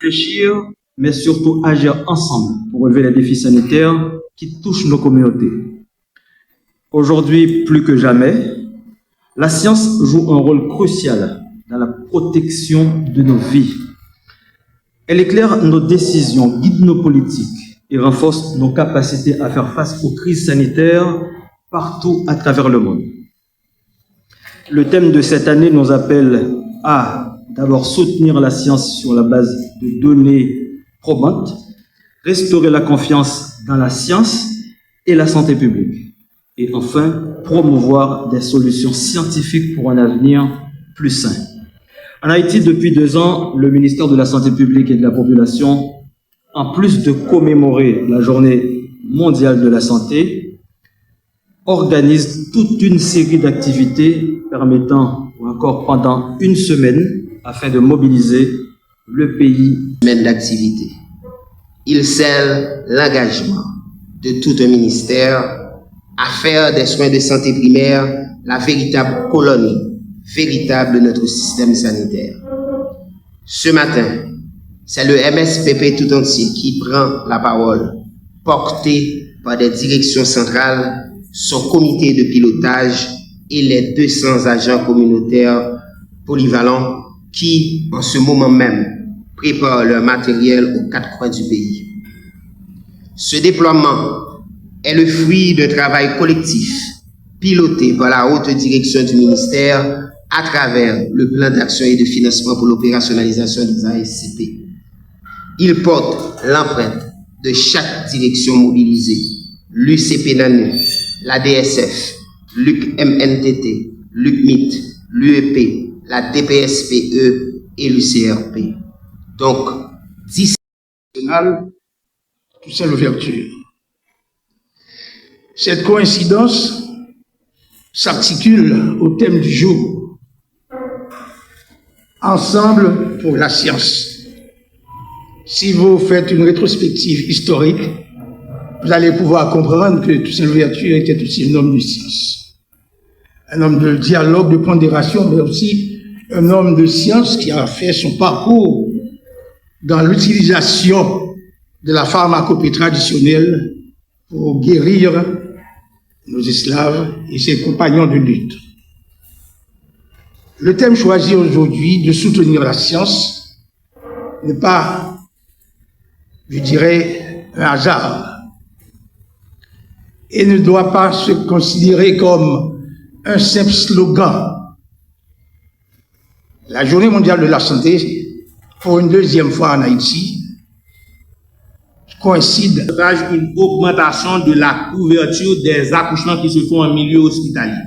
Réfléchir, mais surtout agir ensemble pour relever les défis sanitaires qui touchent nos communautés. Aujourd'hui, plus que jamais, la science joue un rôle crucial dans la protection de nos vies. Elle éclaire nos décisions, guide nos politiques et renforce nos capacités à faire face aux crises sanitaires partout à travers le monde. Le thème de cette année nous appelle à d'abord soutenir la science sur la base de données probantes, restaurer la confiance dans la science et la santé publique, et enfin promouvoir des solutions scientifiques pour un avenir plus sain. En Haïti, depuis 2 ans, le ministère de la Santé publique et de la Population, en plus de commémorer la Journée mondiale de la santé, organise toute une série d'activités permettant, ou encore pendant 1 semaine, afin de mobiliser le pays. Semaine d'activité. Il scelle l'engagement de tout un ministère à faire des soins de santé primaire la véritable colonie véritable de notre système sanitaire. Ce matin, c'est le MSPP tout entier qui prend la parole, porté par des directions centrales, son comité de pilotage et les 200 agents communautaires polyvalents qui, en ce moment même, préparent leur matériel aux 4 coins du pays. Ce déploiement est le fruit d'un travail collectif piloté par la haute direction du ministère à travers le plan d'action et de financement pour l'opérationnalisation des ASCP. Il porte l'empreinte de chaque direction mobilisée, l'UCP NANU, la DSF, l'UC-MNTT, l'UCMIT, l'UEP, la DPSPE et l'UCRP. Donc, 10 Toussaint Louverture. Cette coïncidence s'articule au thème du jour. Ensemble pour la science. Si vous faites une rétrospective historique, vous allez pouvoir comprendre que Toussaint Louverture était aussi un homme de science. Un homme de dialogue, de pondération, mais aussi un homme de science qui a fait son parcours dans l'utilisation de la pharmacopée traditionnelle pour guérir nos esclaves et ses compagnons de lutte. Le thème choisi aujourd'hui de soutenir la science n'est pas, je dirais, un hasard et ne doit pas se considérer comme un simple slogan. La Journée mondiale de la santé, pour une 2e fois en Haïti, coïncide avec une augmentation de la couverture des accouchements qui se font en milieu hospitalier.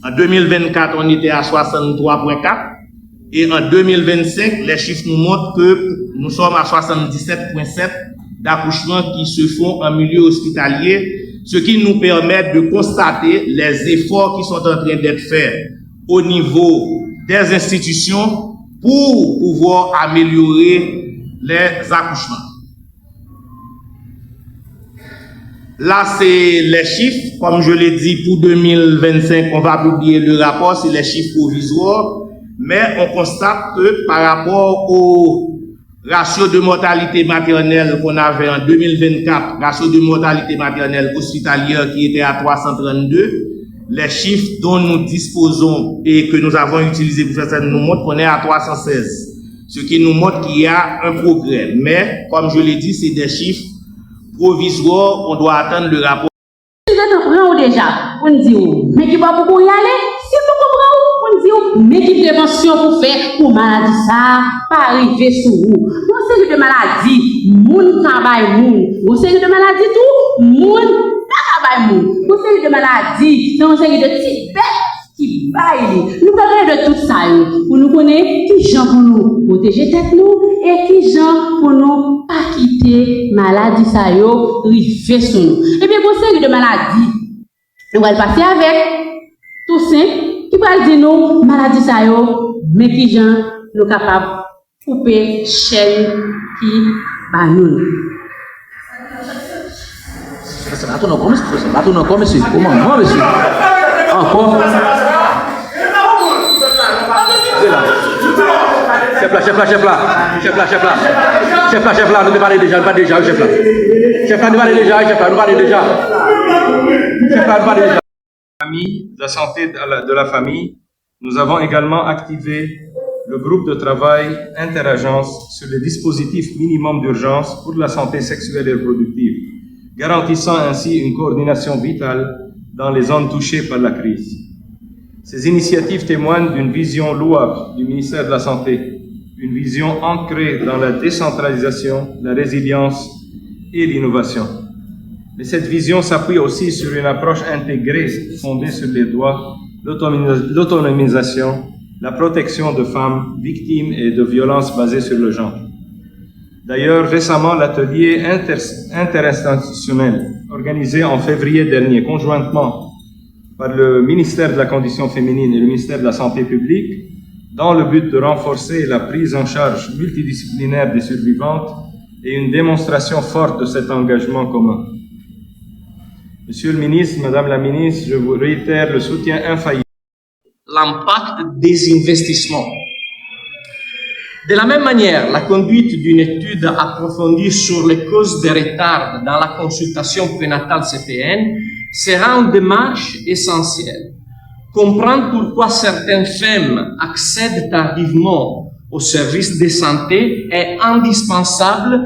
En 2024, on était à 63,4 et en 2025, les chiffres nous montrent que nous sommes à 77,7 d'accouchements qui se font en milieu hospitalier, ce qui nous permet de constater les efforts qui sont en train d'être faits au niveau des institutions pour pouvoir améliorer les accouchements. Là, c'est les chiffres. Comme je l'ai dit, pour 2025, on va publier le rapport, c'est les chiffres provisoires. Mais on constate que par rapport au ratio de mortalité maternelle qu'on avait en 2024, ratio de mortalité maternelle hospitalière qui était à 332, les chiffres dont nous disposons et que nous avons utilisés pour faire ça nous montrent qu'on est à 316. Ce qui nous montre qu'il y a un progrès. Mais, comme je l'ai dit, c'est des chiffres provisoire, on doit attendre le rapport. Si vous comprenez déjà, on dit, mais qui va beaucoup y aller? Si vous comprenez, on dit, mais qui prévention pour faire pour maladie ça, pas arriver sur vous. Une série de maladies, moun travail moun. Une série de maladies tout, moun travail moun. Une série de maladies, c'est une série de petites bêtes qui baillent. Nous parlons de tout ça, pour nous connaître qui gens pour nous protéger tête nous et qui gens pour nous pas quitter maladie ça yo river sur nous. Et bien pour série de maladies, nous allons passer avec Toussaint qui va dire nous maladie ça yo mais qui gens nous capable couper chaîne qui ba nous. Ça va tourner comme ça, va tourner comme monsieur. Comment monsieur? Encore. C'est là. Chef là, nous ne parlons déjà, chef là. Chef là, nous parlons déjà. La santé de la famille, nous avons également activé le groupe de travail interagence sur les dispositifs minimums d'urgence pour la santé sexuelle et reproductive, garantissant ainsi une coordination vitale dans les zones touchées par la crise. Ces initiatives témoignent d'une vision louable du ministère de la Santé, une vision ancrée dans la décentralisation, la résilience et l'innovation. Mais cette vision s'appuie aussi sur une approche intégrée fondée sur les droits, l'autonomisation, la protection de femmes victimes et de violences basées sur le genre. D'ailleurs, récemment, l'atelier interinstitutionnel organisé en février dernier conjointement par le ministère de la Condition féminine et le ministère de la Santé publique, dans le but de renforcer la prise en charge multidisciplinaire des survivantes et une démonstration forte de cet engagement commun. Monsieur le ministre, Madame la ministre, je vous réitère le soutien infaillible. L'impact des investissements. De la même manière, la conduite d'une étude approfondie sur les causes des retards dans la consultation prénatale CPN sera une démarche essentielle. Comprendre pourquoi certaines femmes accèdent tardivement aux services de santé est indispensable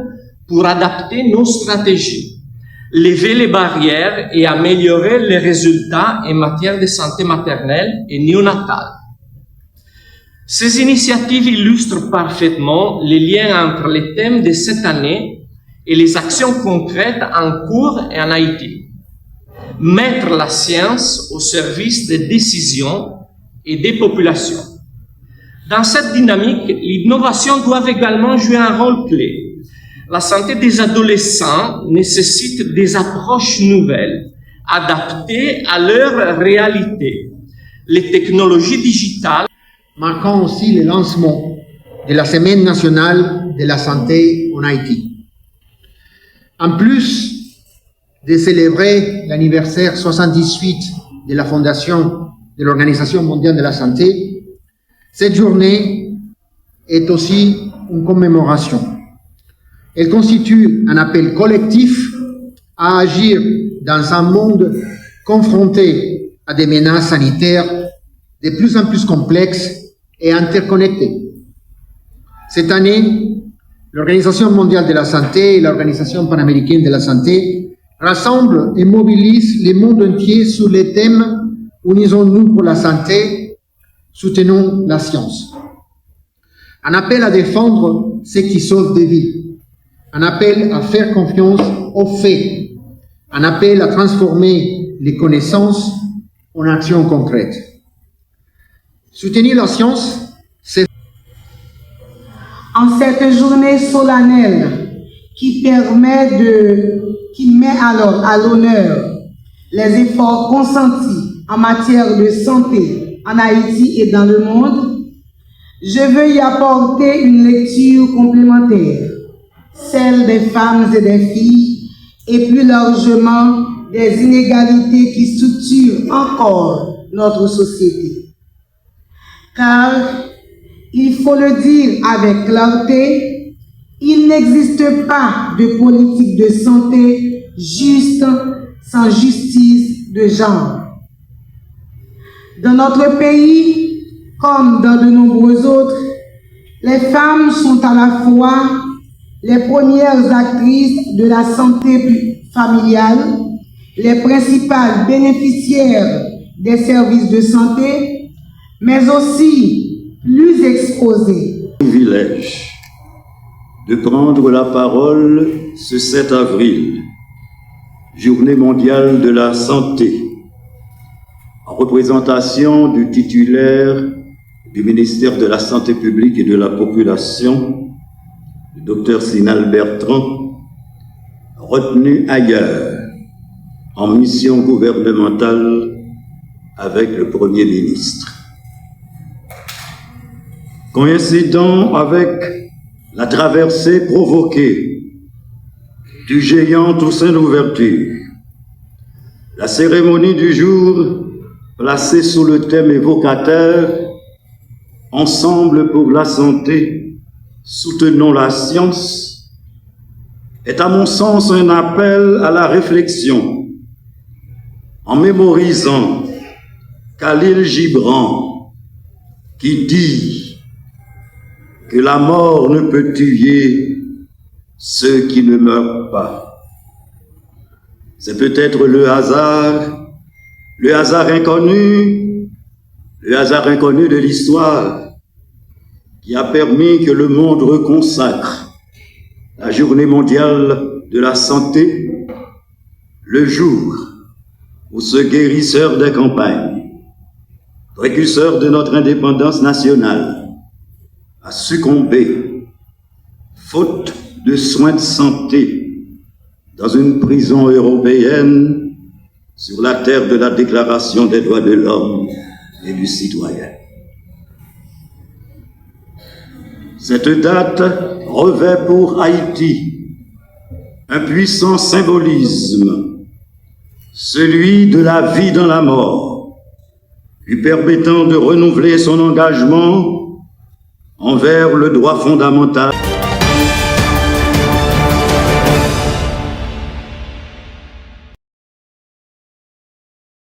pour adapter nos stratégies, lever les barrières et améliorer les résultats en matière de santé maternelle et néonatale. Ces initiatives illustrent parfaitement les liens entre les thèmes de cette année et les actions concrètes en cours et en Haïti. Mettre la science au service des décisions et des populations. Dans cette dynamique, l'innovation doit également jouer un rôle clé. La santé des adolescents nécessite des approches nouvelles, adaptées à leur réalité. Les technologies digitales marquant aussi le lancement de la Semaine nationale de la santé en Haïti. En plus de célébrer l'anniversaire 78 de la fondation de l'Organisation mondiale de la santé, cette journée est aussi une commémoration. Elle constitue un appel collectif à agir dans un monde confronté à des menaces sanitaires de plus en plus complexes et interconnectées. Cette année, l'Organisation mondiale de la santé et l'Organisation panaméricaine de la santé rassemblent et mobilisent le monde entier sur les thèmes « Unissons-nous pour la santé, soutenons la science ». Un appel à défendre ce qui sauve des vies, un appel à faire confiance aux faits, un appel à transformer les connaissances en actions concrètes. Soutenir la science, c'est... En cette journée solennelle qui met alors à l'honneur les efforts consentis en matière de santé en Haïti et dans le monde, je veux y apporter une lecture complémentaire, celle des femmes et des filles, et plus largement des inégalités qui structurent encore notre société. Car, il faut le dire avec clarté, il n'existe pas de politique de santé juste sans justice de genre. Dans notre pays, comme dans de nombreux autres, les femmes sont à la fois les premières actrices de la santé familiale, les principales bénéficiaires des services de santé, mais aussi plus exposées. Privilège de prendre la parole ce 7 avril, Journée mondiale de la santé, en représentation du titulaire du ministère de la Santé publique et de la Population, le Dr Sinal Bertrand, retenu ailleurs en mission gouvernementale avec le Premier ministre. Coïncidant avec la traversée provoquée du géant Toussaint Louverture, la cérémonie du jour placée sous le thème évocateur « Ensemble pour la santé » soutenons la science est à mon sens un appel à la réflexion en mémorisant Khalil Gibran qui dit que la mort ne peut tuer ceux qui ne meurent pas. C'est peut-être le hasard inconnu de l'histoire qui a permis que le monde reconsacre la journée mondiale de la santé, le jour où ce guérisseur des campagnes, précurseur de notre indépendance nationale, a succombé, faute de soins de santé, dans une prison européenne sur la terre de la Déclaration des droits de l'homme et du citoyen. Cette date revêt pour Haïti un puissant symbolisme, celui de la vie dans la mort, lui permettant de renouveler son engagement envers le droit fondamental.